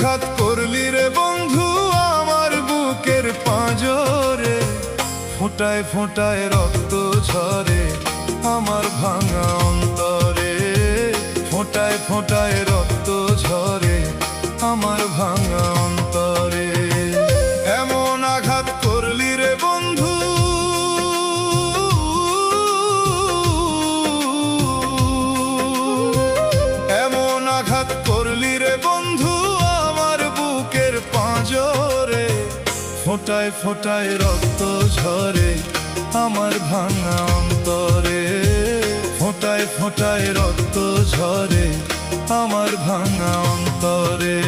আঘাত করলি রে বন্ধু আমার বুকের পাঁজরে, ফোঁটায় ফোঁটায় রক্ত ঝরে আমার ভাঙা অন্তরে, ফোঁটায় ফোঁটায় রক্ত ঝরে আমার ভাঙা অন্তরে। এমন আঘাত করলি রে বন্ধু এমন আঘাত করলি রে বন্ধু আমার বুকের পাঁজরে, ফোঁটায় ফোঁটায় রক্ত ঝরে আমার ভাঙা অন্তরে, ফোঁটায় ফোঁটায় রক্ত ঝরে আমার ভাঙা অন্তরে।